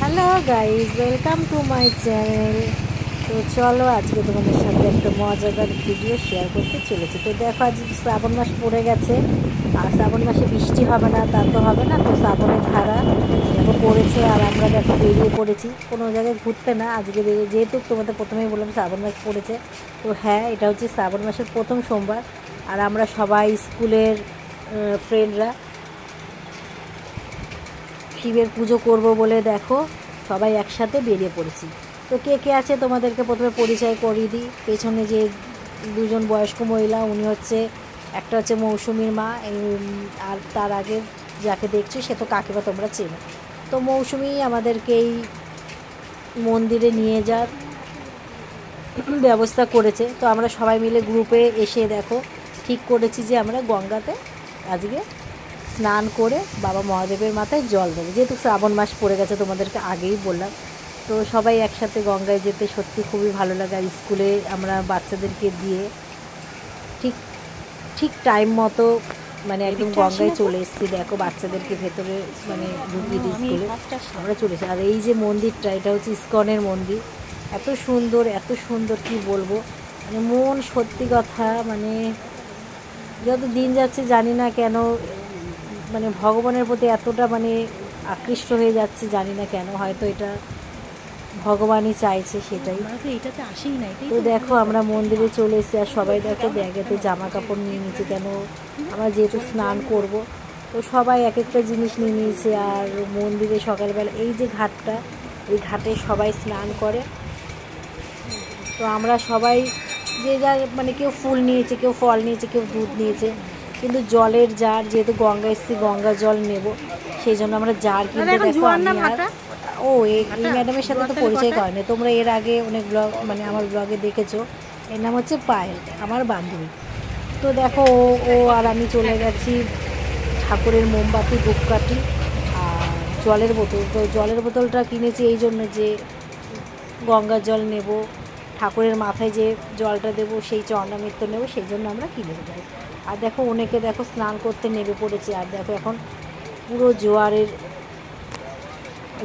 Hello guys, welcome to my channel. তো চলো আজকে তোমাদের সাথে একটা মজাদার ভিডিও শেয়ার করতে চলেছি। তো দেখো, আজ শ্রাবণ মাস পড়ে গেছে, আর শ্রাবণ মাসে বৃষ্টি হবে না তা তো হবে না। তো শ্রাবণের ধারা দেখো পড়েছে, আর আমরা দেখো বেরিয়ে পড়েছি কোনো জায়গায় ঘুরতে না। আজকে যেহেতু তোমাদের প্রথমেই বললাম শ্রাবণ মাস পড়েছে, তো হ্যাঁ, এটা হচ্ছে শ্রাবণ মাসের প্রথম সোমবার। আর আমরা সবাই স্কুলের ফ্রেন্ডরা শিবের পুজো করব বলে দেখো সবাই একসাথে বেরিয়ে পড়েছি। তো কে কে আছে তোমাদেরকে প্রথমে পরিচয় করিয়ে দিই। পেছনে যে দুজন বয়স্ক মহিলা, উনি হচ্ছে, একটা হচ্ছে মৌসুমীর মা, আর তার আগে যাকে দেখছো সে তো কাকিমা, তোমরা চেনো। তো মৌসুমী আমাদেরকে এই মন্দিরে নিয়ে যাওয়ার ব্যবস্থা করেছে। তো আমরা সবাই মিলে গ্রুপে এসে দেখো ঠিক করেছি যে আমরা গঙ্গাতে আজকে স্নান করে বাবা মহাদেবের মাথায় জল দেবে, যেহেতু শ্রাবণ মাস পড়ে গেছে, তোমাদেরকে আগেই বললাম। তো সবাই একসাথে গঙ্গায় যেতে সত্যি খুবই ভালো লাগে। আর স্কুলে আমরা বাচ্চাদেরকে দিয়ে ঠিক ঠিক টাইম মতো মানে একদম গঙ্গায় চলে এসেছি। দেখো বাচ্চাদেরকে ভেতরে মানে ঢুকিয়ে দিই স্কুলে, আমরা চলেছি। আর এই যে মন্দিরটা, এটা হচ্ছে ইস্কনের মন্দির। এত সুন্দর, এত সুন্দর কি বলবো, মানে মন সত্যি কথা, মানে যত দিন যাচ্ছে জানি না কেন মানে ভগবানের প্রতি এতটা মানে আকৃষ্ট হয়ে যাচ্ছে, জানি না কেন, হয়তো এটা ভগবানই চাইছে সেটাই। এটাতে আসেই না। তো দেখো আমরা মন্দিরে চলে এসেছি, আর সবাই দেখো ব্যাগেতে জামা কাপড় নিয়ে নিয়েছে, কেন আমরা যেহেতু স্নান করব। তো সবাই এক একটা জিনিস নিয়ে নিয়েছে। আর মন্দিরে সকালবেলা এই যে ঘাটটা, এই ঘাটে সবাই স্নান করে। তো আমরা সবাই যে যার মানে কেউ ফুল নিয়েছে, কেউ ফল নিয়েছে, কেউ দুধ নিয়েছে, কিন্তু জলের জার, যেহেতু গঙ্গা এসেছি গঙ্গা জল নেব, সেই জন্য আমরা জার কিনতে দেখো এই ম্যাডামের সাথে তো পরিচয় করেনি, তোমরা এর আগে অনেক ব্লগ মানে আমার ব্লগে দেখেছো। এর নাম হচ্ছে পায়েল, আমার বান্ধবী। তো দেখো ও আর আমি চলে গেছি ঠাকুরের মোমবাতি, ধূপকাঠি আর জলের বোতল। তো জলের বোতলটা কিনেছি এই জন্য যে গঙ্গার জল নেব, ঠাকুরের মাথায় যে জলটা দেবো, সেই চরণামৃত নেব, সেই জন্য আমরা কিনে যাই। আর দেখো অনেকে দেখো স্নান করতে নেমে পড়েছে। আর দেখো এখন পুরো জোয়ারের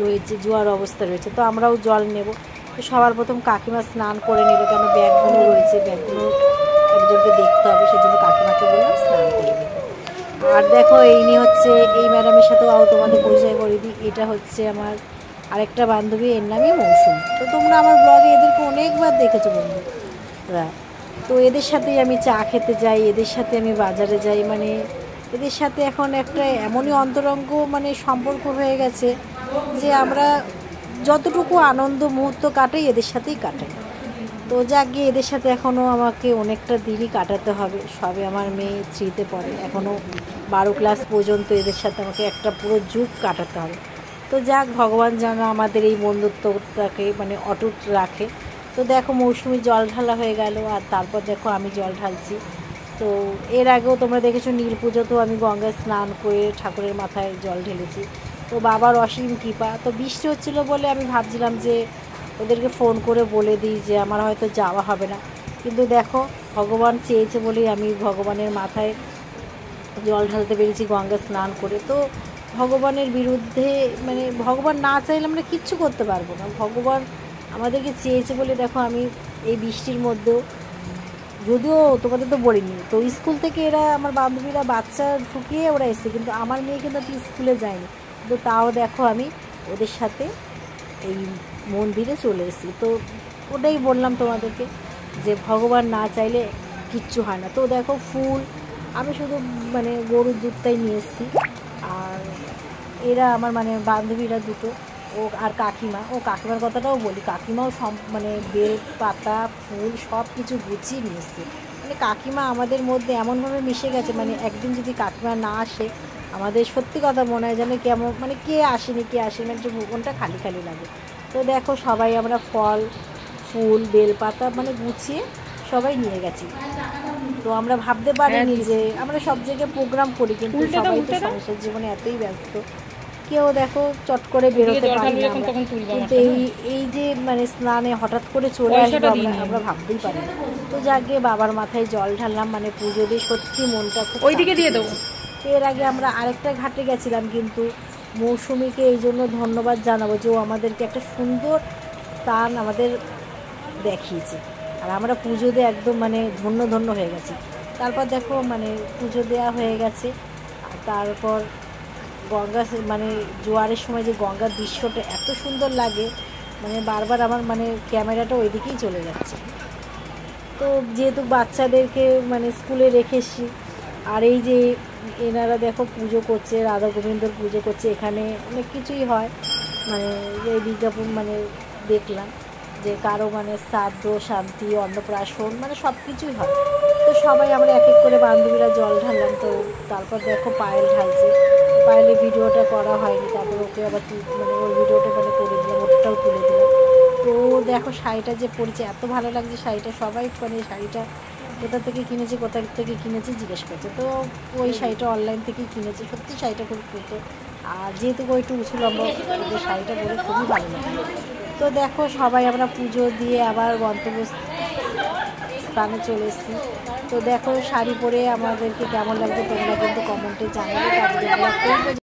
রয়েছে, জোয়ার অবস্থা রয়েছে। তো আমরাও জল নেব। তো সবার প্রথম কাকিমা স্নান করে নেবে, কেন ব্যাগগুলো রয়েছে, ব্যাগগুলো একজনকে দেখতে হবে, সেজন্য কাকিমাকে বললাম স্নান করে নেবে। আর দেখো এই নিয়ে হচ্ছে এই ম্যাডামের সাথেও তোমাদের পরিচয় করে দিই, এটা হচ্ছে আমার আরেকটা বান্ধবী, এর নামই মৌসুমী। তো তোমরা আমার ব্লগে এদেরকে অনেকবার দেখেছো বন্ধুরা। তো এদের সাথেই আমি চা খেতে যাই, এদের সাথে আমি বাজারে যাই, মানে এদের সাথে এখন একটা এমনই অন্তরঙ্গ মানে সম্পর্ক হয়ে গেছে যে আমরা যতটুকু আনন্দ মুহূর্ত কাটাই এদের সাথেই কাটাই। তো যাক গিয়ে এদের সাথে এখনও আমাকে অনেকটা দিনই কাটাতে হবে। সবে আমার মেয়ে 3তে পড়ে, এখনও 12 ক্লাস পর্যন্ত এদের সাথে আমাকে একটা পুরো যুগ কাটাতে হবে। তো যাক, ভগবান যেন আমাদের এই বন্ধুত্বটাকে মানে অটুট রাখে। তো দেখো মৌসুমি জল ঢালা হয়ে গেল, আর তারপর দেখো আমি জল ঢালছি। তো এর আগেও তোমরা দেখেছো নীল পুজোতেও আমি গঙ্গায় স্নান করে ঠাকুরের মাথায় জল ঢেলেছি। তো বাবার অসীম কৃপা। তো বৃষ্টি হচ্ছিলো বলে আমি ভাবছিলাম যে ওদেরকে ফোন করে বলে দিই যে আমার হয়তো যাওয়া হবে না, কিন্তু দেখো ভগবান চেয়েছে বলেই আমি ভগবানের মাথায় জল ঢালতে পেরেছি গঙ্গা স্নান করে। তো ভগবানের বিরুদ্ধে মানে ভগবান না চাইলে আমরা কিচ্ছু করতে পারবো না। ভগবান আমাদেরকে চেয়েছে বলে দেখো আমি এই বৃষ্টির মধ্যেও, যদিও তোমাদের তো বলিনি, তো স্কুল থেকে এরা আমার বান্ধবীরা বাচ্চা ঢুকিয়ে ওরা এসছে, কিন্তু আমার মেয়ে কিন্তু স্কুলে যায়নি, কিন্তু তাও দেখো আমি ওদের সাথে এই মন্দিরে চলে এসেছি। তো ওটাই বললাম তোমাদেরকে যে ভগবান না চাইলে কিচ্ছু হয় না। তো দেখো ফুল, আমি শুধু মানে গরুর দুধটাই নিয়ে এসেছি। আর এরা আমার মানে বান্ধবীরা দুটো, ও আর কাকিমা, কাকিমার কথাটাও বলি, কাকিমাও মানে বেল পাতা ফুল সব কিছু গুছিয়ে নিয়ে এসছে। মানে কাকিমা আমাদের মধ্যে এমনভাবে মিশে গেছে, মানে একদিন যদি কাকিমা না আসে আমাদের সত্যি কথা মনে হয় যেন কেমন মানে কে আসেনি মানে যে ভুবনটা খালি খালি লাগে। তো দেখো সবাই আমরা ফল ফুল বেলপাতা মানে গুছিয়ে সবাই নিয়ে গেছি। তো আমরা ভাবতে পারিনি যে আমরা সব জায়গায় প্রোগ্রাম করি, কিন্তু সবাই তো সংসার জীবনে এতই ব্যস্ত, কেউ দেখো চট করে বেরোতে পারি না। কিন্তু এই যে মানে স্নানে হঠাৎ করে চলে আসবো আমরা ভাবতেই পারি না। তো যাকে বাবার মাথায় জল ঢাললাম, মানে পুজো দিয়ে সত্যি মনটা খুব। ওইদিকে দিয়ে দেবো। এর আগে আমরা আরেকটা ঘাটে গেছিলাম, কিন্তু মৌসুমীকে এই জন্য ধন্যবাদ জানাবো যে ও আমাদেরকে একটা সুন্দর স্থান আমাদের দেখিয়েছে। আর আমরা পুজো দিয়ে একদম মানে ধন্য ধন্য হয়ে গেছি। তারপর দেখো মানে পুজো দেওয়া হয়ে গেছে, আর তারপর গঙ্গা মানে জোয়ারের সময় যে গঙ্গার দৃশ্যটা এত সুন্দর লাগে, মানে বারবার আমার মানে ক্যামেরাটা ওইদিকেই চলে যাচ্ছে। তো যেহেতু বাচ্চাদেরকে মানে স্কুলে রেখেছি, আর এই যে এনারা দেখো পুজো করছে, রাধা গোবিন্দর পুজো করছে, এখানে অনেক কিছুই হয়, মানে এই বিজ্ঞাপন মানে দেখলাম যে কারো মানে শ্রাদ্ধ শান্তি অন্নপ্রাশন মানে সব কিছুই হয়। তো সবাই আমরা এক এক করে বান্ধবীরা জল ঢাললাম। তো তারপর দেখো পায়েল ঢালছে, পায়েলের ভিডিওটা করা হয়নি, তারপর ওকে আবার মানে ওর ভিডিওটা মানে করে দিলাম, ওটাও তুলে দিলাম। তো দেখো শাড়িটা যে পরেছে এত ভালো লাগছে শাড়িটা, সবাই মানে শাড়িটা কোথা থেকে কিনেছি জিজ্ঞেস করছে। তো ওই শাড়িটা অনলাইন থেকেই কিনেছি, সত্যি শাড়িটা খুব সুন্দর। আর যেহেতু ওই একটু উঁচু লম্বা, ওদের শাড়িটা পরে খুবই ভালো লাগে। তো দেখো সবাই আমরা পুজো দিয়ে আবার গন্তব্যস্থানে চলে এসেছি। তো দেখো শাড়ি পরে আমাদেরকে কেমন লাগছে তোমরা কিন্তু কমেন্টে জানাবে।